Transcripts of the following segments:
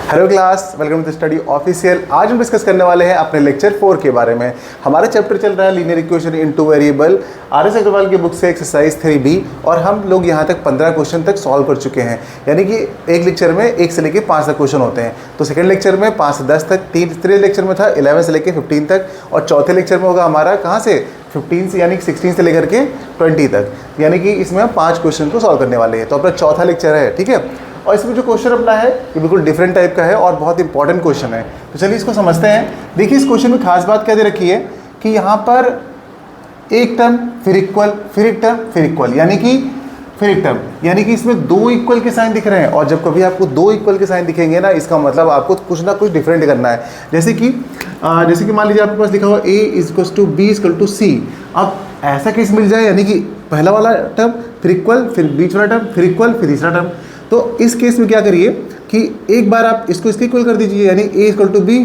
Hello class, welcome to study official. आज हम discuss करने वाले हैं अपने लेक्चर 4 के बारे में। हमारा चैप्टर चल रहा है linear equation in two variable, R S. Agarwal की बुक से एक्सरसाइज 3B। और हम लोग यहाँ तक 15 क्वेश्चन तक सॉल्व कर चुके हैं, यानी कि एक लेक्चर में 1 से लेकर 5 तक क्वेश्चन होते हैं। तो सेकंड लेक्चर में 5 से 10 तक, तीसरे लेक्चर में था 11 से लेकर 15 तक, और चौथे लेक्चर में होगा हमारा कहाँ से 15 से यानी कि 16 से लेकर के 20 तक, यानी कि इसमें हम 5 क्वेश्चन को सॉल्व करने वाले हैं। तो अपना चौथा लेक्चर है, ठीक है। और इसमें जो क्वेश्चन अपना है ये बिल्कुल डिफरेंट टाइप का है और बहुत इंपॉर्टेंट क्वेश्चन है। तो चलिए इसको समझते हैं। देखिए, इस क्वेश्चन में खास बात क्या दे रखी है कि यहाँ पर एक टर्म फिर इक्वल, फिर एक टर्म फिर इक्वल, यानी कि फिर एक टर्म, यानी कि इसमें 2 इक्वल के साइन दिख रहे हैं। और जब कभी आपको 2 इक्वल के साइन दिखेंगे ना, इसका मतलब आपको कुछ ना कुछ डिफरेंट करना है। जैसे कि मान लीजिए आपके पास लिखा हुआ A = B = C। अब ऐसा केस मिल जाए, यानी कि पहला वाला टर्म फिर इक्वल, फिर बीच वाला टर्म फिर इक्वल, फिर तीसरा टर्म। तो इस केस में क्या करिए कि एक बार आप इसको इसके इक्वल कर दीजिए, यानी A = B,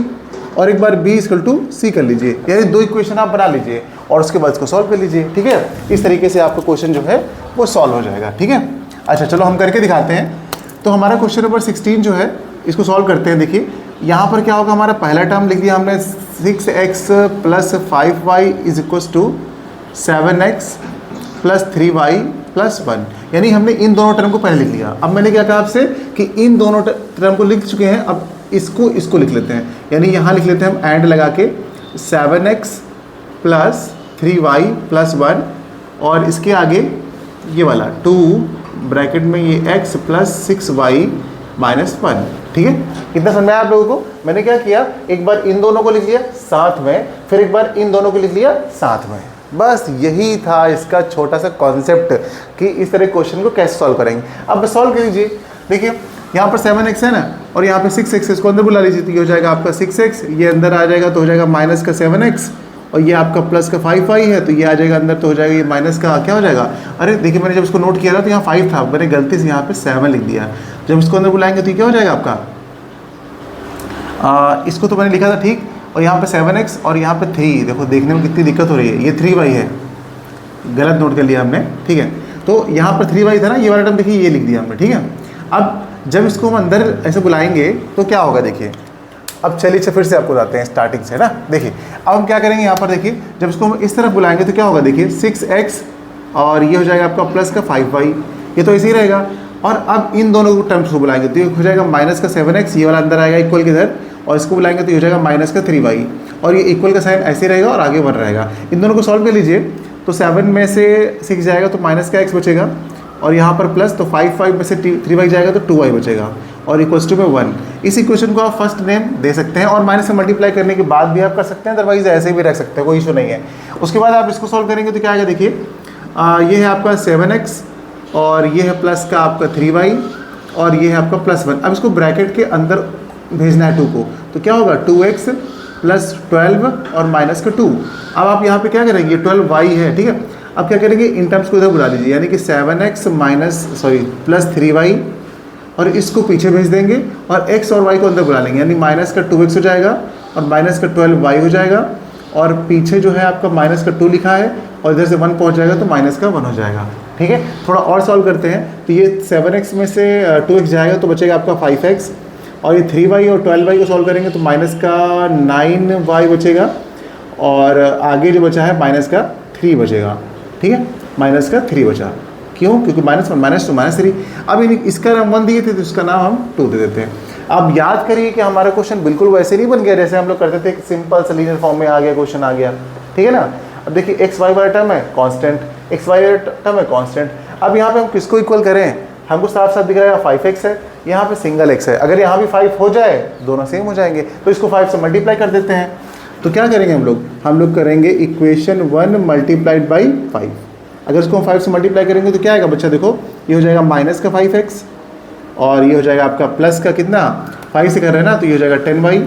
और एक बार B = C कर लीजिए, यानी 2 इक्वेशन आप बना लीजिए और उसके बाद इसको सॉल्व कर लीजिए, ठीक है। इस तरीके से आपका क्वेश्चन जो है वो सॉल्व हो जाएगा, ठीक है। अच्छा, चलो हम करके दिखाते हैं। तो हमारा क्वेश्चन नंबर 16 जो है इसको सॉल्व करते हैं। देखिए यहाँ पर क्या होगा, हमारा पहला टर्म लिख दिया हमने 6x + 5y = 7x + 3y + 1, यानी हमने इन दोनों टर्म को पहले लिख लिया। अब मैंने क्या कहा आपसे कि इन दोनों टर्म को लिख चुके हैं, अब इसको लिख लेते हैं, यानी यहाँ लिख लेते हैं हम एंड लगा के 7x + 3y + 1, और इसके आगे ये वाला 2 ब्रैकेट में ये x + 6y - 1, ठीक है। कितना समझ में आया आप लोगों को? मैंने क्या किया, एक बार इन दोनों को लिख लिया साथ में, फिर एक बार इन दोनों को लिख लिया साथ में। बस यही था इसका छोटा सा कॉन्सेप्ट कि इस तरह क्वेश्चन को कैसे सॉल्व करेंगे। अब सॉल्व कर लीजिए। देखिए यहाँ पर 7x है ना, और यहाँ पे 6x, इसको अंदर बुला लीजिए, तो ये हो जाएगा आपका 6x, ये अंदर आ जाएगा तो हो जाएगा माइनस का 7x, और ये आपका प्लस का 5y है, तो ये आ जाएगा अंदर तो हो जाएगा ये माइनस का क्या हो जाएगा। अरे देखिए, मैंने जब इसको नोट किया था तो यहाँ 5 था, मैंने गलती से यहाँ पे 7 लिख दिया। जब इसको अंदर बुलाएंगे तो ये क्या हो जाएगा आपका, इसको तो मैंने लिखा था ठीक, और यहाँ पे 7x और यहाँ पे 3, देखो देखने में कितनी दिक्कत हो रही है, ये 3y है, गलत नोट कर लिया हमने, ठीक है। तो यहाँ पर 3y था ना, ये वाला टर्म देखिए ये लिख दिया हमने, ठीक है। अब जब इसको हम अंदर ऐसे बुलाएंगे तो क्या होगा, देखिए। अब चलिए फिर से आपको बताते हैं स्टार्टिंग से ना। देखिए अब हम क्या करेंगे, यहाँ पर देखिए जब इसको हम इस तरफ बुलाएंगे तो क्या होगा, देखिए 6x और ये हो जाएगा आपका प्लस का 5y, ये तो ऐसे ही रहेगा। और अब इन दोनों टर्म्स को बुलाएंगे तो ये हो जाएगा माइनस का 7x, ये वाला अंदर आएगा इक्वल के इधर, और इसको बुलाएंगे तो ये हो जाएगा माइनस का 3y, और ये इक्वल का साइन ऐसे रहेगा और आगे 1 रहेगा। इन दोनों को सॉल्व कर लीजिए, तो 7 में से 6 जाएगा तो माइनस का x बचेगा, और यहाँ पर प्लस, तो 5 में से 3y जाएगा तो 2y बचेगा, और इक्वल्स टू में 1। इस इक्वेशन को आप फर्स्ट नेम दे सकते हैं, और माइनस से मल्टीप्लाई करने के बाद भी आप कर सकते हैं, अदरवाइज ऐसे भी रख सकते हैं, कोई इशू नहीं है। उसके बाद आप इसको सॉल्व करेंगे तो क्या आएगा, देखिए ये है आपका 7x, और ये है प्लस का आपका 3y, और ये है आपका +1। अब इसको ब्रैकेट के अंदर भेजना है 2 को, तो क्या होगा 2x + 12 और माइनस का 2। अब आप यहाँ पे क्या करेंगे, 12y है, ठीक है। अब क्या करेंगे, इन टर्म्स को इधर बुला लीजिए, यानी कि 7x + 3y, और इसको पीछे भेज देंगे, और x और y को अंदर बुला लेंगे, यानी माइनस का 2x हो जाएगा और माइनस का 12y हो जाएगा, और पीछे जो है आपका माइनस का 2 लिखा है, और इधर से 1 पहुँच जाएगा तो माइनस का 1 हो जाएगा, ठीक है। थोड़ा और सॉल्व करते हैं, तो ये 7x में से 2x जाएगा तो बचेगा आपका 5x, और ये 3y और 12y को सॉल्व करेंगे तो माइनस का 9y बचेगा, और आगे जो बचा है माइनस का 3 बचेगा, ठीक है। माइनस का 3 बचा, क्यों? क्योंकि -1 -2 -3। अब इसका नाम 1 दिए थे तो इसका नाम हम 2 दे देते हैं। अब याद करिए कि हमारा क्वेश्चन बिल्कुल वैसे नहीं बन गया जैसे हम लोग करते थे, सिंपल सा लीनियर फॉर्म में आ गया, क्वेश्चन आ गया, ठीक है ना। अब देखिए x y वाला टर्म है कांस्टेंट, x y वाला टर्म है कांस्टेंट। अब यहाँ पे हम किसको इक्वल करें, हमको साफ साफ दिख रहा है 5x है, यहाँ पे सिंगल x है। अगर यहाँ भी 5 हो जाए, दोनों सेम हो जाएंगे, तो इसको 5 से मल्टीप्लाई कर देते हैं। तो क्या करेंगे हम लोग करेंगे इक्वेशन 1 × 5। अगर इसको हम 5 से मल्टीप्लाई करेंगे तो क्या आएगा बच्चा, देखो ये हो जाएगा माइनस का 5x, और ये हो जाएगा आपका प्लस का कितना, 5 से कर रहे हैं ना, तो ये हो जाएगा 10y,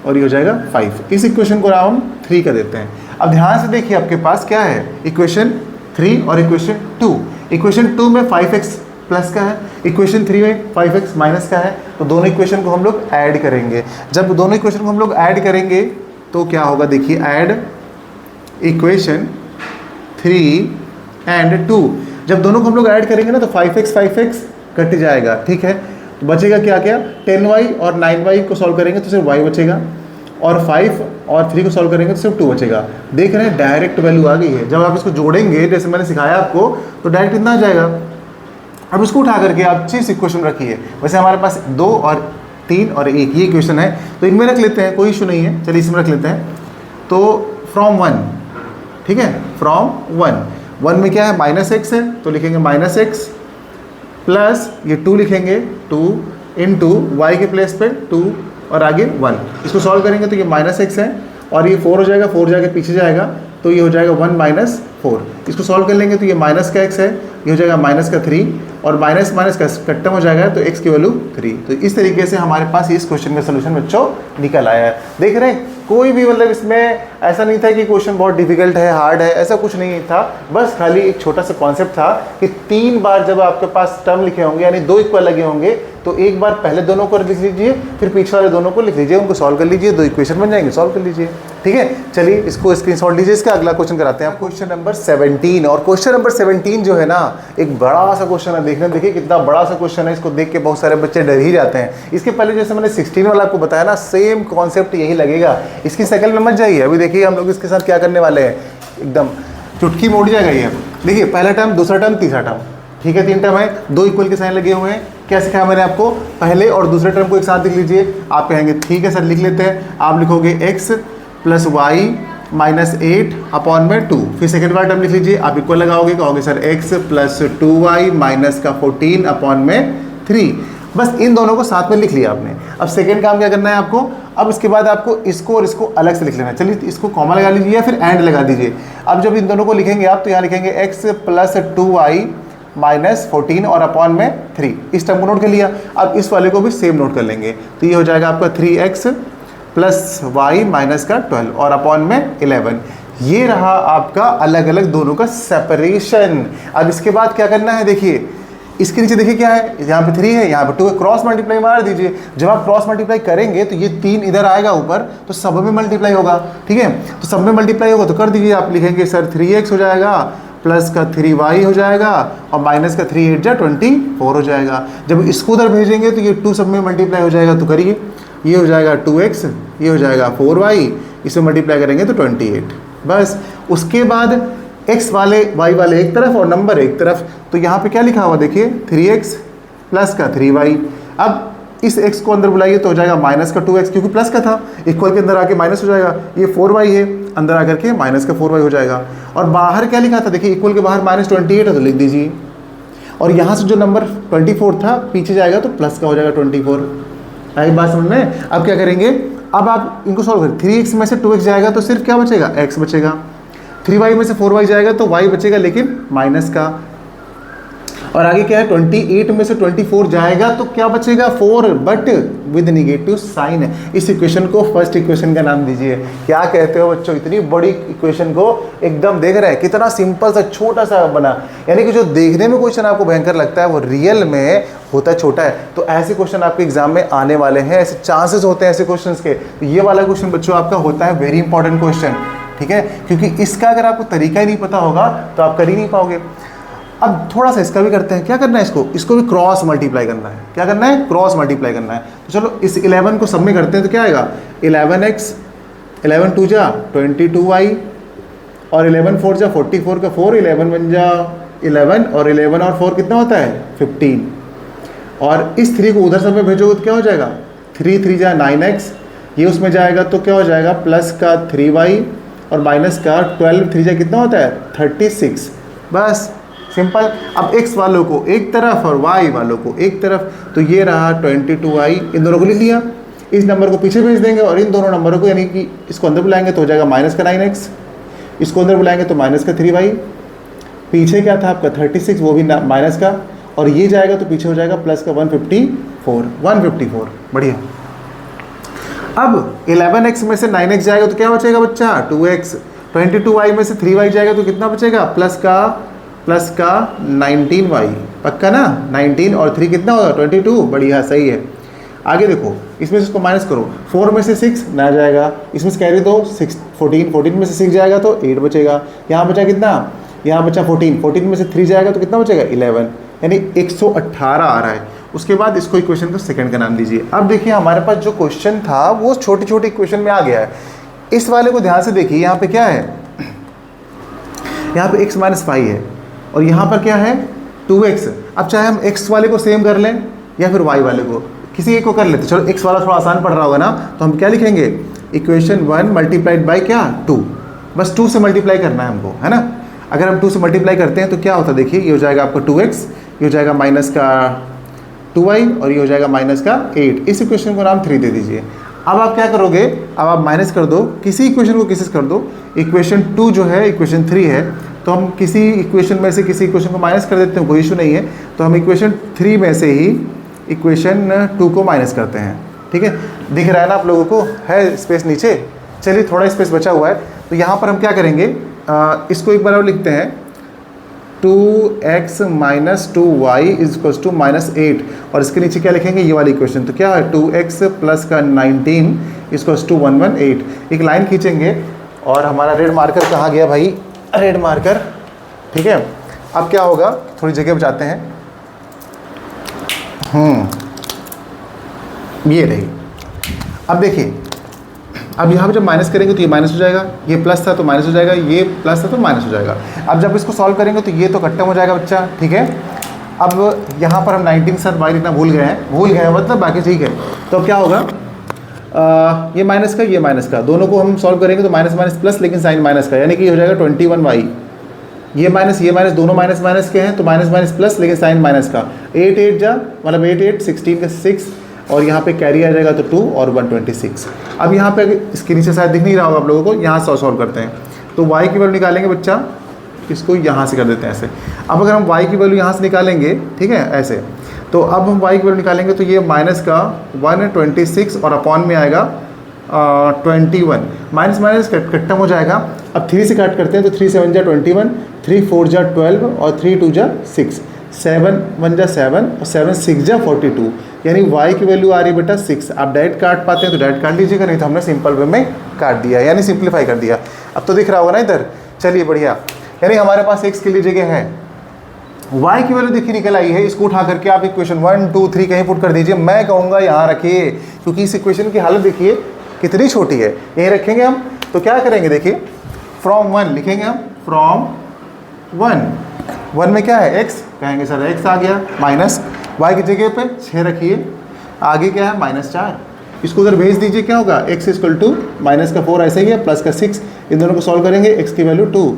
और ये हो जाएगा 5। इस इक्वेशन को हम 3 कर देते हैं। अब ध्यान से देखिए आपके पास क्या है, इक्वेशन 3 और इक्वेशन 2। इक्वेशन 2 में 5x प्लस का है, इक्वेशन 3 में 5x माइनस का है, तो दोनों इक्वेशन को हम लोग ऐड करेंगे। जब दोनों इक्वेशन को हम लोग ऐड करेंगे तो क्या होगा, देखिए ऐड इक्वेशन 3 एंड 2। जब दोनों को हम लोग ऐड करेंगे ना तो 5x कट जाएगा, ठीक है। तो बचेगा क्या क्या, 10y और 9y को सॉल्व करेंगे तो सिर्फ y बचेगा, और 5 और 3 को सॉल्व करेंगे तो सिर्फ 2 बचेगा। देख रहे हैं डायरेक्ट वैल्यू आ गई है। जब आप इसको जोड़ेंगे जैसे मैंने सिखाया आपको तो डायरेक्ट इतना आ जाएगा। अब इसको उठा करके आप 6 इक्वेशन रखिए। वैसे हमारे पास 2 और 3 और 1 ये इक्वेशन है, तो इनमें रख लेते हैं, कोई इशू नहीं है। चलिए इसमें रख लेते हैं। तो फ्रॉम 1, ठीक है, फ्रॉम 1 में क्या है, -x है, तो लिखेंगे -x प्लस ये 2 लिखेंगे, 2 इंटू वाई के प्लेस पे 2 और आगे 1। इसको सॉल्व करेंगे तो ये -x है और ये 4 हो जाएगा, 4 जाके पीछे जाएगा तो ये हो जाएगा 1 - 4। इसको सॉल्व कर लेंगे तो ये माइनस का x है, ये हो जाएगा माइनस का 3 और माइनस माइनस का कट्टम हो जाएगा तो x की वैल्यू 3। तो इस तरीके से हमारे पास इस क्वेश्चन का सोल्यूशन बच्चों निकल आया है। देख रहे हैं, कोई भी मतलब इसमें ऐसा नहीं था कि क्वेश्चन बहुत डिफिकल्ट है, हार्ड है, ऐसा कुछ नहीं था। बस खाली एक छोटा सा कॉन्सेप्ट था कि 3 बार जब आपके पास टर्म लिखे होंगे यानी 2 इक्वल लगे होंगे तो एक बार पहले दोनों को लिख लीजिए, फिर पीछे वाले दोनों को लिख लीजिए, उनको सॉल्व कर लीजिए, 2 इक्वेशन बन जाएंगे, सॉल्व कर लीजिए। ठीक है, चलिए इसको स्क्रीनशॉट लीजिए। इसका अगला क्वेश्चन कराते हैं आप, क्वेश्चन नंबर 17। और क्वेश्चन नंबर 17 जो है ना, एक बड़ा सा क्वेश्चन है। देखिए कितना बड़ा सा क्वेश्चन है, इसको देख के बहुत सारे बच्चे डर ही जाते हैं। इसके पहले जैसे मैंने 16 वाला आपको बताया ना, सेम कॉन्सेप्ट यही लगेगा। इसकी शक्ल में मत जाइए। अभी देखिए हम लोग इसके साथ क्या करने वाले हैं, एकदम चुटकी मोड़ जाएगा ये। देखिए पहला टर्म, दूसरा टर्म, तीसरा टर्म, ठीक है, 3 टर्म है, 2 इक्वल के साइन लगे हुए हैं। क्या सिखाया मैंने आपको, पहले और दूसरे टर्म को एक साथ लिख लीजिए। आप कहेंगे ठीक है सर, लिख लेते हैं। आप लिखोगे x + y - 8 अपॉन में 2। फिर सेकेंड वाला टर्म लिख लीजिए, आप इक्वल लगाओगे, कहोगे सर x + 2y - 14 अपॉन में 3। बस इन दोनों को साथ में लिख लिया आपने। अब सेकेंड काम क्या करना है आपको, अब इसके बाद आपको इसको और इसको अलग से लिख लेना है। चलिए इसको कॉमा लगा लीजिए या फिर एंड लगा दीजिए। अब जब इन दोनों को लिखेंगे आप तो यहाँ लिखेंगे x + 2y - 14 और अपॉन में 3। इस टर्म को नोट कर लिया। अब इस वाले को भी सेम नोट कर लेंगे तो ये हो जाएगा आपका 3x + y - 12 और अपॉन में 11। ये रहा आपका अलग अलग दोनों का सेपरेशन। अब इसके बाद क्या करना है, देखिए इसके नीचे देखिए क्या है, यहाँ पे 3 है, यहाँ पे 2 है, क्रॉस मल्टीप्लाई मार दीजिए। जब आप क्रॉस मल्टीप्लाई करेंगे तो ये 3 इधर आएगा ऊपर, तो सब में मल्टीप्लाई होगा। ठीक है, तो सब में मल्टीप्लाई होगा तो कर दीजिए। आप लिखेंगे सर 3x हो जाएगा प्लस का 3y हो जाएगा और माइनस का 3 8 जा 24 हो जाएगा। जब इसको उधर भेजेंगे तो ये 2 सब में मल्टीप्लाई हो जाएगा, तो करिए। ये हो जाएगा 2x, ये हो जाएगा 4y, इसे मल्टीप्लाई करेंगे तो 28। बस उसके बाद x वाले y वाले एक तरफ और नंबर एक तरफ। तो यहाँ पे क्या लिखा हुआ देखिए, 3x प्लस का 3y। अब इस x को अंदर बुलाइए तो हो जाएगा माइनस का 2x, क्योंकि प्लस का था, इक्वल के अंदर आके माइनस हो जाएगा। ये 4y है, अंदर आकर के माइनस का 4y हो जाएगा। और बाहर क्या लिखा था, देखिए इक्वल के बाहर -28 है तो लिख दीजिए। और यहाँ से जो नंबर 24 था पीछे जाएगा तो प्लस का हो जाएगा 24। आई बात समझ में। अब क्या करेंगे, अब आप इनको सॉल्व करें। 3x में से 2x जाएगा तो सिर्फ क्या बचेगा, x बचेगा। 3y में से 4y जाएगा तो y बचेगा, लेकिन माइनस का। और आगे क्या है, 28 में से 24 जाएगा तो क्या बचेगा, 4, बट विद निगेटिव साइन है। इस इक्वेशन को फर्स्ट इक्वेशन का नाम दीजिए। क्या कहते हो बच्चों, इतनी बड़ी इक्वेशन को एकदम देख रहे हैं कितना सिंपल सा छोटा सा बना। यानी कि जो देखने में क्वेश्चन आपको भयंकर लगता है वो रियल में होता छोटा है। तो ऐसे क्वेश्चन आपके एग्जाम में आने वाले हैं, ऐसे चांसेस होते हैं ऐसे क्वेश्चन के। तो ये वाला क्वेश्चन बच्चों आपका होता है वेरी इंपॉर्टेंट क्वेश्चन। ठीक है, क्योंकि इसका अगर आपको तरीका ही नहीं पता होगा तो आप कर ही नहीं पाओगे। अब थोड़ा सा इसका भी करते हैं। क्या करना है, इसको भी क्रॉस मल्टीप्लाई करना है। क्या करना है, क्रॉस मल्टीप्लाई करना है। तो चलो इस 11 को सब में करते हैं तो क्या आएगा, 11x, 11 2 जा 22y और 11 4 जा 44 का 4, 11 1 जा 11 और 11 और 4 कितना होता है 15। और इस 3 को उधर सब में भेजोगे तो क्या हो जाएगा, 3 3 जा 9x, ये उसमें जाएगा तो क्या हो जाएगा, प्लस का 3y और माइनस का 12 3 जा कितना होता है 36। बस सिंपल। अब x वालों को एक तरफ और y वालों को एक तरफ, तो ये रहा 22y, इन दोनों को लिख लिया। इस नंबर को पीछे भेज देंगे और इन दोनों नंबरों को यानी कि इसको अंदर बुलाएंगे तो हो जाएगा माइनस का 9x, इसको अंदर बुलाएंगे तो माइनस का 3y, पीछे क्या था आपका 36 वो भी माइनस का, और ये जाएगा तो पीछे हो जाएगा प्लस का 154। बढ़िया। अब 11x में से 9x जाएगा तो क्या बचेगा बच्चा 2x, 22y में से 3y जाएगा तो कितना बचेगा प्लस का 19y। पक्का ना, 19 और 3 कितना होगा 22। बढ़िया, सही है। आगे देखो, इसमें से इसको माइनस करो, 4 में से 6 ना जाएगा, इसमें से कैरी दो 6 14 में से 6 जाएगा तो 8 बचेगा। यहाँ बचा कितना, यहाँ बचा 14 में से 3 जाएगा तो कितना बचेगा 11, यानी 118 आ रहा है। उसके बाद इसको इक्वेशन को सेकंड का नाम दीजिए। अब देखिए हमारे पास जो क्वेश्चन था वो छोटी छोटी इक्वेशन में आ गया है। इस वाले को ध्यान से देखिए, यहाँ पे क्या है, यहाँ पे x माइनस फाइव है और यहाँ पर क्या है 2x। अब चाहे हम x वाले को सेम कर लें या फिर y वाले को, किसी एक को कर लेते। चलो x वाला थोड़ा आसान पड़ रहा होगा ना, तो हम क्या लिखेंगे, इक्वेशन 1 मल्टीप्लाइड बाई क्या 2, बस 2 से मल्टीप्लाई करना है हमको, है ना। अगर हम 2 से मल्टीप्लाई करते हैं तो क्या होता है, देखिए ये हो जाएगा आपका 2x, ये हो जाएगा माइनस का 2y और ये हो जाएगा माइनस का 8। इस इक्वेशन को नाम 3 दे दीजिए। अब आप क्या करोगे, अब आप माइनस कर दो, किसी इक्वेशन को किसी से कर दो। इक्वेशन 2 जो है इक्वेशन 3 है, तो हम किसी इक्वेशन में से किसी इक्वेशन को माइनस कर देते हैं, कोई इशू नहीं है। तो हम इक्वेशन 3 में से ही इक्वेशन 2 को माइनस करते हैं, ठीक है। दिख रहा है ना आप लोगों को, है स्पेस नीचे। चलिए थोड़ा स्पेस बचा हुआ है, तो यहाँ पर हम क्या करेंगे, इसको एक बार और लिखते हैं, 2x minus 2y is equals to minus 8, और इसके नीचे क्या लिखेंगे, ये वाली इक्वेशन। तो क्या है 2x प्लस का 19 इक्वल्स टू 118। एक लाइन खींचेंगे और हमारा रेड मार्कर कहाँ गया भाई, रेड मार्कर, ठीक है। अब क्या होगा, थोड़ी जगह बचाते हैं, ये रही। अब देखिए, अब यहाँ पे जब माइनस करेंगे तो ये माइनस हो जाएगा, ये प्लस था तो माइनस हो जाएगा, ये प्लस था तो माइनस हो जाएगा। अब जब इसको सॉल्व करेंगे तो ये तो खत्म हो जाएगा बच्चा, ठीक है। अब यहाँ पर हम 19 के साथ y लिखना भूल गए हैं मतलब, बाकी ठीक है। तो अब क्या होगा, ये माइनस का ये माइनस का, दोनों को हम सॉल्व करेंगे तो माइनस माइनस प्लस, लेकिन साइन माइनस का, यानी कि हो जाएगा 21y। ये माइनस दोनों माइनस माइनस के हैं तो माइनस माइनस प्लस, लेकिन साइन माइनस का। 8 8 जा मतलब 8 8 16 का 6, और यहाँ पे कैरी आ जाएगा तो 2 और 126। अब यहाँ पे इसके नीचे शायद दिख नहीं रहा होगा आप लोगों को, यहाँ से सॉल्व करते हैं। तो y की वैल्यू निकालेंगे बच्चा, इसको यहाँ से कर देते हैं ऐसे। अब अगर हम y की वैल्यू यहाँ से निकालेंगे, ठीक है, ऐसे, तो अब हम y की वैल्यू निकालेंगे तो ये माइनस का 126 और अपॉन में आएगा 21, माइनस माइनस खत्म हो जाएगा। अब 3 से काट करते हैं तो 3 7 जा 21, 3 4 जा 12 और 3 2 जा 6, 7 1 जा 7 और 7 6 जा 42, यानी y की वैल्यू आ रही है बेटा 6। आप डायरेक्ट काट पाते हैं तो डायरेक्ट काट लीजिएगा, नहीं तो हमने सिंपल वे में काट दिया, यानी सिंप्लीफाई कर दिया। अब तो दिख रहा होगा ना इधर, चलिए बढ़िया। यानी हमारे पास x के लिए जगह है, y की वैल्यू देखिए निकल आई है। इसको उठा करके आप इक्वेशन 1 2 3 कहीं पुट कर दीजिए, मैं कहूँगा यहाँ रखिए, क्योंकि इस इक्वेशन की हालत देखिए कितनी छोटी है। यहीं रखेंगे हम, तो क्या करेंगे, देखिए फ्रॉम 1 लिखेंगे हम, फ्रॉम 1 में क्या है x, कहेंगे सर x आ गया, माइनस y की जगह पे 6 रखिए, आगे क्या है -4, इसको उधर भेज दीजिए, क्या होगा x इक्वल टू माइनस का 4 ऐसे ही है, प्लस का 6, इन दोनों को सॉल्व करेंगे, x की वैल्यू 2।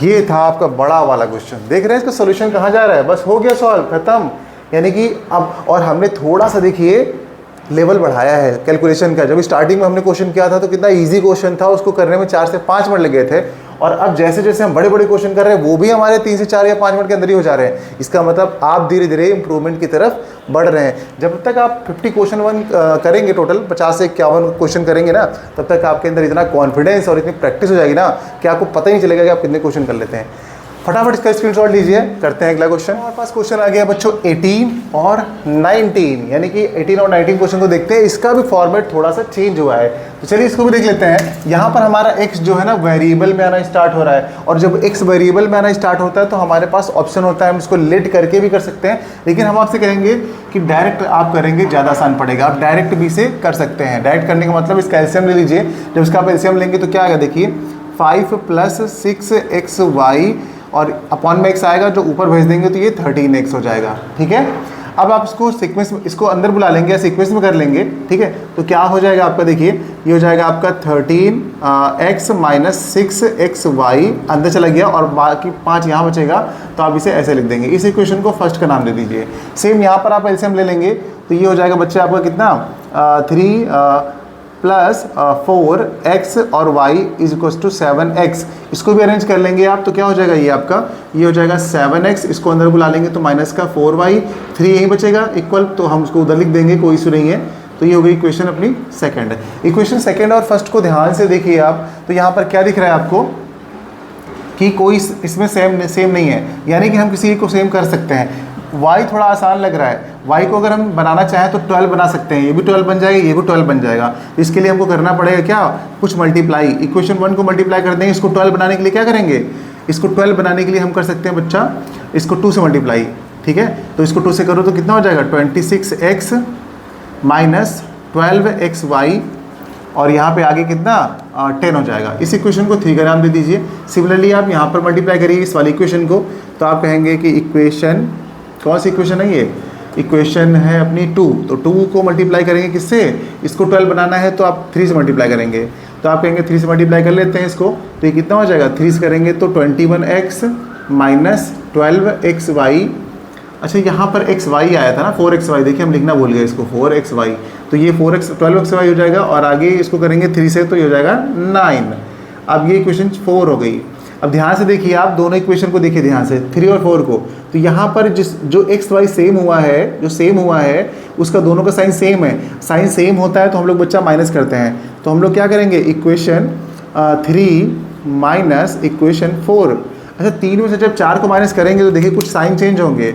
ये था आपका बड़ा वाला क्वेश्चन। देख रहे हैं इसका सोल्यूशन कहाँ जा रहा है, बस हो गया सॉल्व, खत्म। यानी कि अब, और हमने थोड़ा सा देखिए लेवल बढ़ाया है कैलकुलेशन का। जब स्टार्टिंग में हमने क्वेश्चन किया था तो कितना इजी क्वेश्चन था, उसको करने में 4 से 5 मिनट लग गए थे, और अब जैसे जैसे हम बड़े बड़े क्वेश्चन कर रहे हैं वो भी हमारे 3 से 4 या 5 मिनट के अंदर ही हो जा रहे हैं। इसका मतलब आप धीरे धीरे इंप्रूवमेंट की तरफ बढ़ रहे हैं। जब तक आप 50 क्वेश्चन 1 करेंगे, टोटल 50 से 51 क्वेश्चन करेंगे ना, तब तक आपके अंदर इतना कॉन्फिडेंस और इतनी प्रैक्टिस हो जाएगी ना कि आपको पता ही नहीं चलेगा कि आप कितने क्वेश्चन कर लेते हैं। फटाफट इसका स्क्रीनशॉट लीजिए, करते हैं अगला क्वेश्चन। हमारे पास क्वेश्चन आ गया बच्चों 18 और 19, यानी कि 18 और 19 क्वेश्चन को देखते हैं। इसका भी फॉर्मेट थोड़ा सा चेंज हुआ है, तो चलिए इसको भी देख लेते हैं। यहाँ पर हमारा x जो है ना वेरिएबल में आना स्टार्ट हो रहा है, और जब x वेरिएबल में आना स्टार्ट होता है तो हमारे पास ऑप्शन होता है, हम इसको लेट करके भी कर सकते हैं, लेकिन हम आपसे कहेंगे कि डायरेक्ट आप करेंगे ज़्यादा आसान पड़ेगा। आप डायरेक्ट भी से कर सकते हैं। डायरेक्ट करने का मतलब इसका एलसीएम ले लीजिए। जब इसका आप एलसीएम लेंगे तो क्या आएगा, देखिए 5 + 6xy और अपॉन में x आएगा, जो ऊपर भेज देंगे तो ये 13x हो जाएगा, ठीक है। अब आप इसको सीक्वेंस में, इसको अंदर बुला लेंगे या सीक्वेंस में कर लेंगे, ठीक है। तो क्या हो जाएगा आपका, देखिए ये हो जाएगा आपका 13x - 6xy अंदर चला गया, और बाकी 5 यहाँ बचेगा, तो आप इसे ऐसे लिख देंगे। इस इक्वेशन को फर्स्ट का नाम दे दीजिए। सेम यहाँ पर आप एलसीएम ले लेंगे तो ये हो जाएगा बच्चे आपका कितना, 3 + 4x और y = 7x। इसको भी अरेंज कर लेंगे आप, तो क्या हो जाएगा, ये आपका ये हो जाएगा 7x, इसको अंदर बुला लेंगे तो -4y, 3 यहीं बचेगा इक्वल, तो हम उसको उधर लिख देंगे, कोई इशू नहीं है। तो ये हो गई इक्वेशन अपनी सेकंड। इक्वेशन सेकंड और फर्स्ट को ध्यान से देखिए आप, तो यहाँ पर क्या दिख रहा है आपको कि कोई इसमें सेम नहीं है, यानी कि हम किसी एक को सेम कर सकते हैं। y थोड़ा आसान लग रहा है, y को अगर हम बनाना चाहें तो 12 बना सकते हैं, ये भी 12 बन जाएगा, ये भी 12 बन जाएगा। इसके लिए हमको करना पड़ेगा क्या, कुछ मल्टीप्लाई। इक्वेशन 1 को मल्टीप्लाई कर देंगे, इसको 12 बनाने के लिए क्या करेंगे, इसको 12 बनाने के लिए हम कर सकते हैं बच्चा, इसको 2 से मल्टीप्लाई, ठीक है। तो इसको 2 से करो तो कितना हो जाएगा 26x माइनस 12xy, और यहाँ पे आगे कितना 10 हो जाएगा। इस इक्वेशन को 3 का नाम दे दीजिए। सिमिलरली आप यहाँ पर मल्टीप्लाई करिए इस वाली इक्वेशन को, तो आप कहेंगे कि इक्वेशन, कौन सी इक्वेशन है ये, इक्वेशन है अपनी 2। तो 2 को मल्टीप्लाई करेंगे किससे, इसको 12 बनाना है तो आप 3 से मल्टीप्लाई करेंगे, तो आप कहेंगे 3 से मल्टीप्लाई कर लेते हैं इसको, तो ये कितना हो जाएगा 3 से करेंगे तो 21x माइनस 12xy। अच्छा यहाँ पर xy आया था ना 4xy, देखिए हम लिखना भूल गए इसको 4xy, तो ये 12xy हो जाएगा, और आगे इसको करेंगे 3 से तो ये हो जाएगा 9। अब ये इक्वेशन 4 हो गई। अब ध्यान से देखिए, आप दोनों इक्वेशन को देखिए ध्यान से, 3 और 4 को, तो यहाँ पर जो xy सेम हुआ है, जो सेम हुआ है उसका दोनों का साइन सेम है। साइन सेम होता है तो हम लोग बच्चा माइनस करते हैं, तो हम लोग क्या करेंगे इक्वेशन 3 माइनस इक्वेशन 4। अच्छा 3 में से जब 4 को माइनस करेंगे तो देखिए कुछ साइन चेंज होंगे,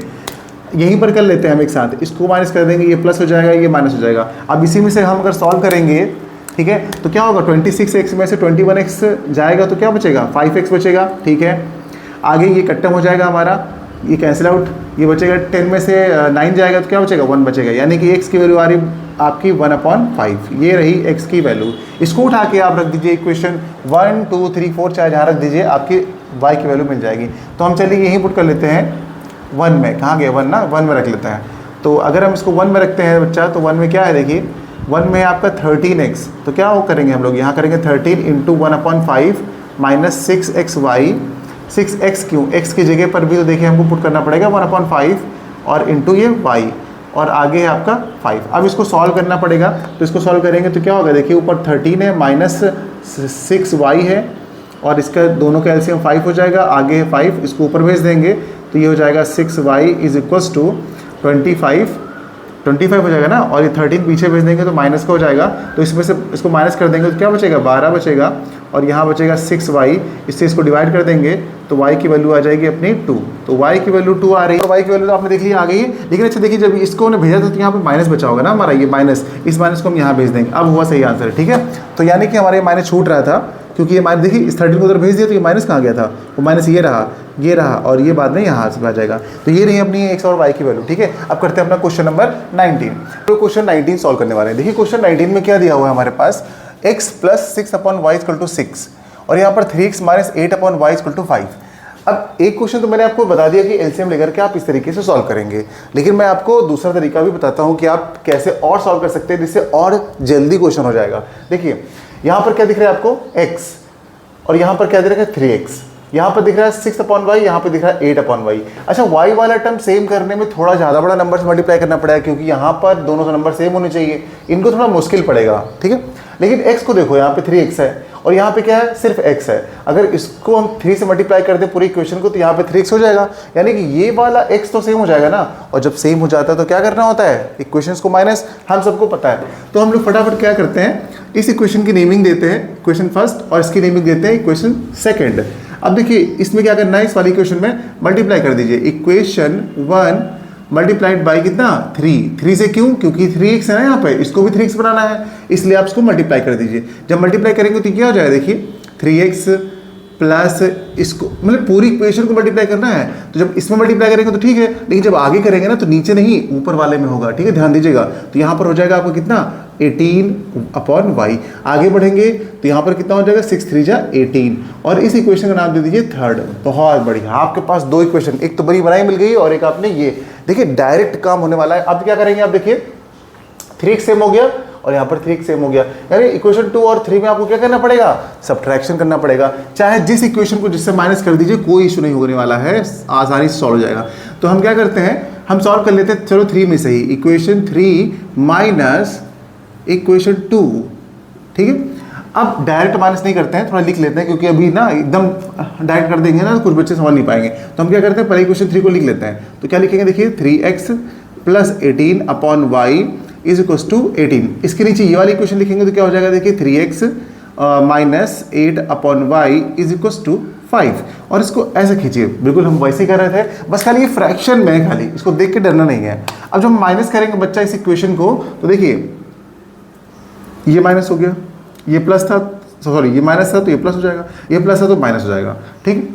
यहीं पर कर लेते हैं हम एक साथ, इसको माइनस कर देंगे, ये प्लस हो जाएगा, ये माइनस हो जाएगा। अब इसी में से हम अगर सॉल्व करेंगे, ठीक है, तो क्या होगा 26x में से 21x जाएगा तो क्या बचेगा 5x बचेगा, ठीक है। आगे ये कट्टम हो जाएगा हमारा, ये कैंसिल आउट, ये बचेगा 10 में से 9 जाएगा तो क्या बचेगा 1 बचेगा, यानी कि x की वैल्यू आ रही आपकी 1/5। ये रही x की वैल्यू। इसको उठा के आप रख दीजिए इक्वेशन 1 2 3 4 चाहे जहाँ रख दीजिए, आपकी y की वैल्यू मिल जाएगी। तो हम चलिए यहीं पुट कर लेते हैं 1 में, कहाँ गए 1 ना, 1 में रख लेते हैं। तो अगर हम इसको 1 में रखते हैं बच्चा, तो 1 में क्या है देखिए, 1 में आपका 13x, तो क्या वो करेंगे हम लोग यहाँ करेंगे 13 इंटू 1/5 माइनस 6xy। 6x क्यों, x की जगह पर भी तो देखिए हमको पुट करना पड़ेगा 1/5 और इंटू ये y, और आगे है आपका 5। अब इसको सॉल्व करना पड़ेगा, तो इसको सॉल्व करेंगे तो क्या होगा देखिए, ऊपर 13 है माइनस 6y है, और इसका दोनों का एलसीएम 5 हो जाएगा, आगे है 5, इसको ऊपर भेज देंगे तो ये हो जाएगा 6y इज इक्वल्स टू 25 हो जाएगा ना, और ये 13 पीछे भेज देंगे तो माइनस का हो जाएगा, तो इसमें से इसको माइनस कर देंगे तो क्या बचेगा 12 बचेगा, और यहाँ बचेगा 6y, इससे इसको डिवाइड कर देंगे तो y की वैल्यू आ जाएगी अपनी 2। तो y की वैल्यू 2 आ रही है, और y की वैल्यू तो आपने देख लिया आ गई है। लेकिन अच्छा देखिए, जब इसको हमने भेजा था तो यहाँ पे माइनस बचा होगा ना हमारा, ये माइनस, इस माइनस को हम यहाँ भेज देंगे। अब हुआ सही आंसर, ठीक है। तो यानी कि हमारे माइनस छूट रहा था, क्योंकि ये माइनस देखिए इस 13 को उधर भेज दिया तो ये माइनस कहाँ गया था, वो माइनस ये रहा, और ये बाद में यहाँ से आ जाएगा। तो ये रही अपनी x और y की वैल्यू, ठीक है। अब करते हैं अपना क्वेश्चन नंबर 19। तो क्वेश्चन 19 सॉल्व करने वाले हैं। देखिए क्वेश्चन 19 में क्या दिया हुआ है हमारे पास, x plus 6/y equal to 6, और यहाँ पर 3x minus 8/y equal to 5। अब एक क्वेश्चन तो मैंने आपको बता दिया कि एलसीएम लेकर के आप इस तरीके से सॉल्व करेंगे, लेकिन मैं आपको दूसरा तरीका भी बताता हूँ कि आप कैसे और सॉल्व कर सकते हैं जिससे और जल्दी क्वेश्चन हो जाएगा। देखिए यहाँ पर क्या दिख रहा है आपको x, और यहाँ पर क्या दिख रहा है 3x, यहाँ पर दिख रहा है 6/y, यहाँ पर दिख रहा है 8/y। अच्छा y वाला टर्म सेम करने में थोड़ा ज़्यादा बड़ा नंबर से मल्टीप्लाई करना पड़ेगा, क्योंकि यहाँ पर दोनों नंबर सेम होने चाहिए, इनको थोड़ा मुश्किल पड़ेगा, ठीक है। लेकिन x को देखो, यहाँ पे 3x है और यहाँ पे क्या है सिर्फ x है। अगर इसको हम 3 से मल्टीप्लाई कर दें पूरी इक्वेशन को तो यहाँ पे 3x हो जाएगा, यानी कि ये वाला x तो सेम हो जाएगा ना। और जब सेम हो जाता है तो क्या करना होता है, इक्वेशंस को माइनस, हम सबको पता है। तो हम लोग फटाफट क्या करते हैं, इस इक्वेशन की नेमिंग देते हैं इक्वेशन फर्स्ट, और इसकी नेमिंग देते हैं इक्वेशन सेकेंड। अब देखिए इसमें क्या करना है, इस वाली इक्वेशन में मल्टीप्लाई कर दीजिए, इक्वेशन 1 मल्टीप्लाइड बाई कितना 3 से, क्यों, क्योंकि 3x है ना यहाँ पे, इसको भी 3x बनाना है, इसलिए आप इसको मल्टीप्लाई कर दीजिए। जब मल्टीप्लाई करेंगे तो क्या हो जाएगा देखिए 3x प्लस इसको, मतलब पूरी इक्वेशन को मल्टीप्लाई करना है। तो जब इसमें मल्टीप्लाई करेंगे तो ठीक है, लेकिन जब आगे करेंगे ना तो नीचे नहीं ऊपर वाले में होगा, ठीक है, ध्यान दीजिएगा। तो यहाँ पर हो जाएगा आपको कितना 18/y। आगे बढ़ेंगे तो यहाँ पर कितना हो जाएगा 6 3 जा 18, और इस इक्वेशन का नाम दे दीजिए थर्ड। बहुत बढ़िया, आपके पास 2 इक्वेशन, एक तो बड़ी बनाई मिल गई और एक आपने ये, देखिए डायरेक्ट काम होने वाला है। अब क्या करेंगे आप देखिए 3x सेम हो गया और यहाँ पर 3x सेम हो गया, यानी इक्वेशन 2 और 3 में आपको क्या करना पड़ेगा, सब्ट्रैक्शन करना पड़ेगा। चाहे जिस इक्वेशन को जिससे माइनस कर दीजिए, कोई इशू नहीं होने वाला है, आसानी से सॉल्व हो जाएगा। तो हम क्या करते हैं, हम सॉल्व कर लेते हैं, चलो 3 में से ही, इक्वेशन 3 माइनस इक्वेशन 2, ठीक है। अब डायरेक्ट माइनस नहीं करते हैं, थोड़ा लिख लेते हैं, क्योंकि अभी ना एकदम डायरेक्ट कर देंगे ना तो कुछ बच्चे समझ नहीं पाएंगे। तो हम क्या करते हैं, पहले इक्वेशन 3 को लिख लेते हैं। तो क्या लिखेंगे देखिए 3x plus 18/y is equal to 18। इसके नीचे ये वाली इक्वेशन लिखेंगे तो क्या हो जाएगा देखिए 3x minus 8/y is equal to 5। और इसको ऐसे खींचिए, बिल्कुल हम वैसे ही कर रहे थे, बस खाली ये फ्रैक्शन में, खाली इसको देख के डरना नहीं है। अब जब हम माइनस करेंगे बच्चा इस इक्वेशन को, तो देखिए ये माइनस हो गया, ये प्लस था, सॉरी ये माइनस था तो ये प्लस हो जाएगा, ये प्लस था तो माइनस हो जाएगा, ठीक।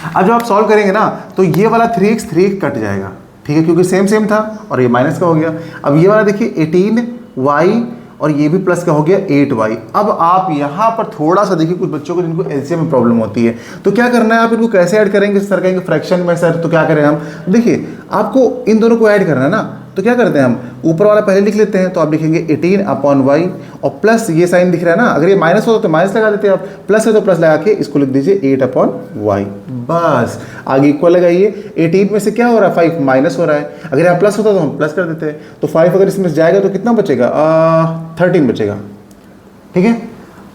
अब जब आप सॉल्व करेंगे ना तो ये वाला 3x कट जाएगा, ठीक है, क्योंकि सेम सेम था और ये माइनस का हो गया। अब ये वाला देखिए 18y और ये भी प्लस का हो गया 8y। अब आप यहाँ पर थोड़ा सा देखिए, कुछ बच्चों को जिनको एलसीएम में प्रॉब्लम होती है, तो क्या करना है, आप इनको कैसे ऐड करेंगे? सर कहेंगे फ्रैक्शन में सर, तो क्या करें हम? देखिए आपको इन दोनों को ऐड करना है ना, तो क्या करते हैं हम, ऊपर वाला पहले लिख लेते हैं। तो आप लिखेंगे 18/y और प्लस ये साइन दिख रहा है ना, अगर ये माइनस हो तो माइनस लगा देते हैं आप, प्लस है तो प्लस लगा के इसको लिख दीजिए 8/y। बस आगे इक्वल लगाइए। 18 में से क्या हो रहा है, 5 माइनस हो रहा है, अगर यहाँ प्लस होता तो हम प्लस कर देते हैं। तो 5 अगर इसमें जाएगा तो कितना बचेगा, 13 बचेगा। ठीक है,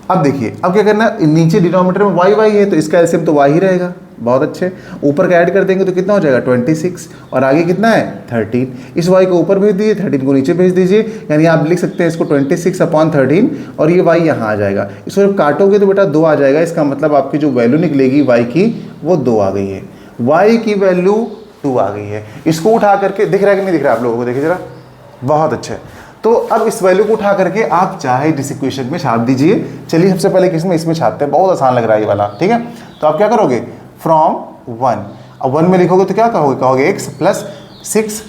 अब देखिए अब क्या करना है, नीचे डिनोमिनेटर में y है तो इसका एलसीएम तो y ही रहेगा। बहुत अच्छे, ऊपर का ऐड कर देंगे तो कितना हो जाएगा 26 और आगे कितना है 13। इस y को ऊपर भेज दीजिए, 13 को नीचे भेज दीजिए, यानी आप लिख सकते हैं इसको 26/13 और ये y यहाँ आ जाएगा। इसको जब काटोगे तो बेटा 2 आ जाएगा, इसका मतलब आपकी जो वैल्यू निकलेगी y की वो 2 आ गई है, y की वैल्यू 2 आ गई है। इसको उठा करके दिख रहा है कि नहीं दिख रहा है आप लोगों को, देखिए जरा, बहुत अच्छे। तो अब इस वैल्यू को उठा करके आप चाहे जिस इक्वेशन में छाप दीजिए। चलिए सबसे पहले किसमें, इसमें छापते हैं, बहुत आसान लग रहा है ये वाला। ठीक है, तो आप क्या करोगे, फ्रॉम 1, अब 1 में लिखोगे तो क्या कहोगे x प्लस 6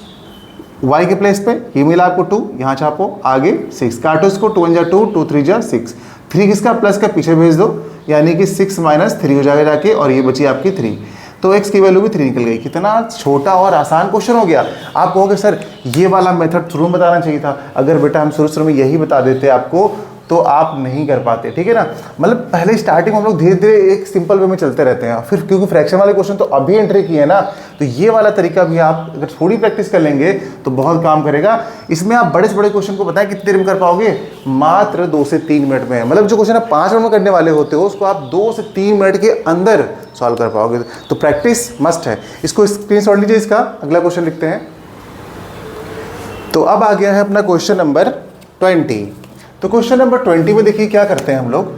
y के प्लेस पे, ये मिला आपको 2, यहाँ छापो, आगे 6 काटो इसको, 2 1 2, 2 3 6, 3 किसका प्लस का पीछे भेज दो, यानी कि 6 - 3 हो जाएगा जाके, और ये बची आपकी 3। तो x की वैल्यू भी 3 निकल गई। कितना छोटा और आसान क्वेश्चन हो गया। आप कहोगे सर ये वाला मेथड शुरू में बताना चाहिए था, अगर बेटा हम शुरू में यही बता देते आपको तो आप नहीं कर पाते। ठीक है ना, मतलब पहले स्टार्टिंग में हम लोग धीरे धीरे एक सिंपल वे में चलते रहते हैं, फिर क्योंकि फ्रैक्शन वाले क्वेश्चन तो अभी एंट्री किए हैं ना, तो ये वाला तरीका भी आप अगर थोड़ी प्रैक्टिस कर लेंगे तो बहुत काम करेगा। इसमें आप बड़े से बड़े क्वेश्चन को बताएं कितनी देर में कर पाओगे, मात्र 2 से 3 मिनट में। मतलब जो क्वेश्चन आप 5 मिनट में करने वाले होते हो उसको आप 2 से 3 मिनट के अंदर सॉल्व कर पाओगे। तो प्रैक्टिस मस्ट है। इसको स्क्रीनशॉट लीजिए, इसका अगला क्वेश्चन लिखते हैं। तो अब आ गया है अपना क्वेश्चन नंबर 20। तो क्वेश्चन नंबर 20 में देखिए क्या करते हैं हम लोग।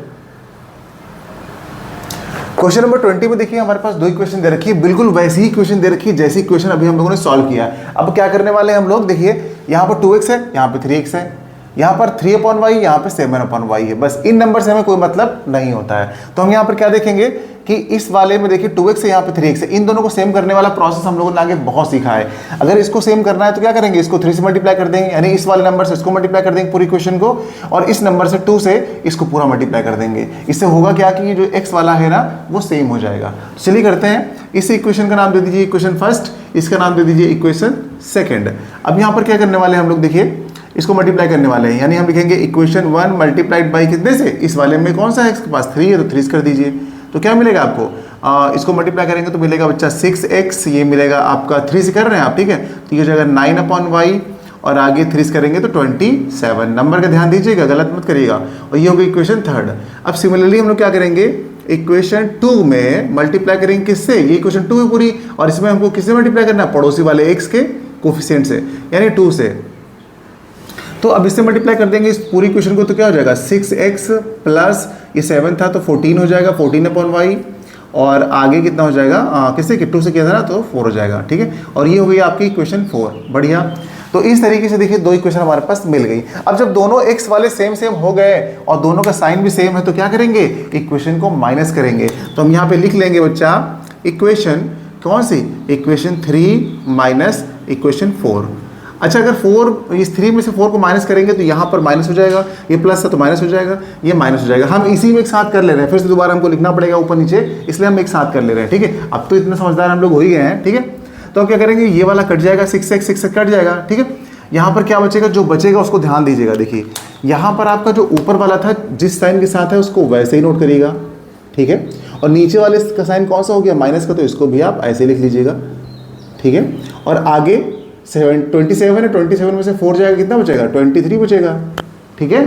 क्वेश्चन नंबर 20 में देखिए हमारे पास 2 इक्वेशन दे रखी है, बिल्कुल वैसी ही इक्वेशन दे रखी है जैसी इक्वेशन अभी हम लोगों ने सॉल्व किया। अब क्या करने वाले हैं हम लोग, देखिए यहाँ पर 2x है, यहाँ पे 3x है, यहाँ पर 3/y, यहाँ पे 7/y है। बस इन नंबर से हमें कोई मतलब नहीं होता है। तो हम यहाँ पर क्या देखेंगे कि इस वाले में देखिए 2x है, यहाँ पे 3x है, इन दोनों को सेम करने वाला प्रोसेस हम लोगों ने आगे बहुत सीखा है। अगर इसको सेम करना है तो क्या करेंगे, इसको 3 से मल्टीप्लाई कर देंगे, यानी इस वाले नंबर से इसको मल्टीप्लाई कर देंगे पूरी इक्वेशन को, और इस नंबर से 2 से इसको पूरा मल्टीप्लाई कर देंगे। इससे होगा क्या कि ये जो x वाला है ना वो सेम हो जाएगा। तो चलिए करते हैं। इस इक्वेशन का नाम दे दीजिए इक्वेशन फर्स्ट, इसका नाम दे दीजिए इक्वेशन सेकेंड। अब यहाँ पर क्या करने वाले हैं हम लोग, देखिए इसको मल्टीप्लाई करने वाले हैं, यानी हम लिखेंगे इक्वेशन 1 मल्टीप्लाइड बाई कितने से, इस वाले में कौन सा है x के पास 3 है तो 3 कर दीजिए। तो क्या मिलेगा आपको, इसको मल्टीप्लाई करेंगे तो मिलेगा बच्चा 6x, ये मिलेगा आपका 3 से कर रहे हैं आप, ठीक है, तो ये हो जाएगा 9/y और आगे 3 करेंगे तो 27। नंबर का ध्यान दीजिएगा, गलत मत करिएगा। और ये हो गई इक्वेशन थर्ड। अब सिमिलरली हम लोग क्या करेंगे, इक्वेशन 2 में मल्टीप्लाई करेंगे किससे, ये इक्वेशन 2 है पूरी, और इसमें हमको किससे मल्टीप्लाई करना है, पड़ोसी वाले x के कोफिशिएंट से, यानी 2 से। तो अब इससे मल्टीप्लाई कर देंगे इस पूरी इक्वेशन को, तो क्या हो जाएगा 6x प्लस ये 7 था तो 14 हो जाएगा, 14/y, और आगे कितना हो जाएगा, किससे, 2 से किया था ना तो 4 हो जाएगा। ठीक है, और ये हो गई आपकी इक्वेशन 4। बढ़िया। तो इस तरीके से देखिए 2 इक्वेशन हमारे पास मिल गई। अब जब दोनों x वाले सेम सेम हो गए और दोनों का साइन भी सेम है तो क्या करेंगे, इक्वेशन को माइनस करेंगे। तो हम यहाँ पे लिख लेंगे बच्चा इक्वेशन कौन सी, इक्वेशन 3 माइनस इक्वेशन 4। अच्छा, अगर 4 इस 3 में से 4 को माइनस करेंगे तो यहाँ पर माइनस हो जाएगा, ये प्लस था तो माइनस हो जाएगा, ये माइनस हो जाएगा। हम इसी में एक साथ कर ले रहे हैं, फिर से दोबारा हमको लिखना पड़ेगा ऊपर नीचे, इसलिए हम एक साथ कर ले रहे हैं। ठीक है, अब तो इतने समझदार हम लोग हो ही गए हैं। ठीक है, तो अब क्या करेंगे, ये वाला कट जाएगा, 6x कट जाएगा। ठीक है, यहाँ पर क्या बचेगा, जो बचेगा उसको ध्यान दीजिएगा। देखिए यहाँ पर आपका जो ऊपर वाला था जिस साइन के साथ है उसको वैसे ही नोट करिएगा। ठीक है, और नीचे वाले का साइन कौन सा हो गया, माइनस का, तो इसको भी आप ऐसे लिख लीजिएगा। ठीक है, और आगे 27 है, 27 में से 4 जाएगा, कितना बचेगा, 23 बचेगा। ठीक है,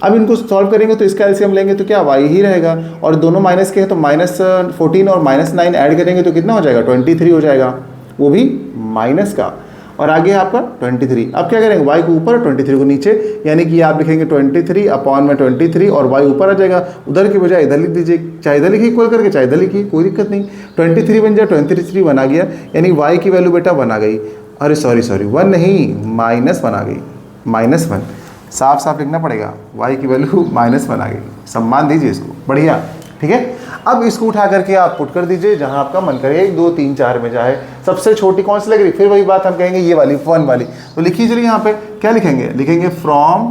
अब इनको सॉल्व करेंगे तो इसका एलसीएम लेंगे तो क्या y ही रहेगा, और दोनों माइनस के हैं तो -14 और -9 ऐड करेंगे तो कितना हो जाएगा, 23 हो जाएगा, वो भी माइनस का, और आगे आपका 23। अब क्या करेंगे, y को ऊपर 23 को नीचे, यानी कि आप लिखेंगे 23/23 और y ऊपर आ जाएगा, उधर की बजाय इधर लिख दीजिए, चाहे इधर लिखिए इक्वल करके, चाहे इधर लिखिए, कोई दिक्कत नहीं। 23 बन जाए, 23 1 आ गया, यानी y की वैल्यू बेटा 1 आ गई। अरे सॉरी 1 नहीं, -1 आ गई, -1 साफ साफ लिखना पड़ेगा, y की वैल्यू -1 आ गई। सम्मान दीजिए इसको, बढ़िया। ठीक है, अब इसको उठा करके आप पुट कर दीजिए जहां आपका मन करे, 1 2 3 4 में जाए। सबसे छोटी कौन सी लग रही, फिर वही बात हम कहेंगे ये वाली 1 वाली। तो लिखिए चलिए यहाँ पे क्या लिखेंगे, लिखेंगे फ्रॉम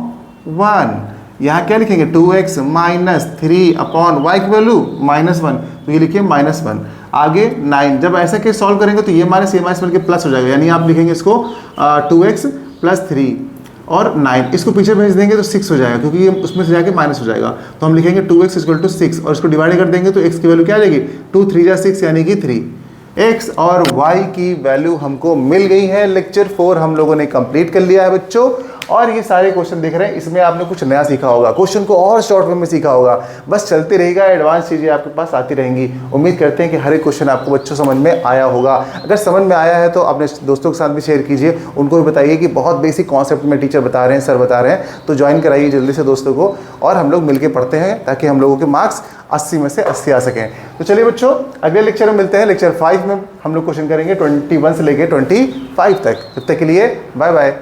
1, यहाँ क्या लिखेंगे 2x माइनस 3 अपॉन y की वैल्यू -1, तो ये लिखिए -1। आगे 9, जब ऐसा केस सॉल्व करेंगे तो ये माइनस मिल के प्लस हो जाएगा, यानी आप लिखेंगे इसको 2x + 3 और 9, इसको पीछे भेज देंगे तो 6 हो जाएगा, क्योंकि ये उसमें से जाके माइनस हो जाएगा। तो हम लिखेंगे 2x = 6 और इसको डिवाइड कर देंगे तो x की वैल्यू क्या आ जाएगी, 2 3 जा 6 यानी कि 3। x और y की वैल्यू हमको मिल गई है। लेक्चर 4 हम लोगों ने कंप्लीट कर लिया है बच्चों, और ये सारे क्वेश्चन देख रहे हैं, इसमें आपने कुछ नया सीखा होगा, क्वेश्चन को और शॉर्ट वे में सीखा होगा। बस चलते रहेगा, एडवांस चीज़ें आपके पास आती रहेंगी। उम्मीद करते हैं कि हर एक क्वेश्चन आपको बच्चों समझ में आया होगा। अगर समझ में आया है तो अपने दोस्तों के साथ भी शेयर कीजिए, उनको भी बताइए कि बहुत बेसिक कॉन्सेप्ट में टीचर बता रहे हैं, सर बता रहे हैं, तो ज्वाइन कराइए जल्दी से दोस्तों को, और हम लोग मिलकर पढ़ते हैं ताकि हम लोगों के मार्क्स 80 में से 80 आ सकें। तो चलिए बच्चों, अगले लेक्चर में मिलते हैं। लेक्चर 5 में हम लोग क्वेश्चन करेंगे 21 से लेकर 25 तक। तब तक के लिए बाय बाय।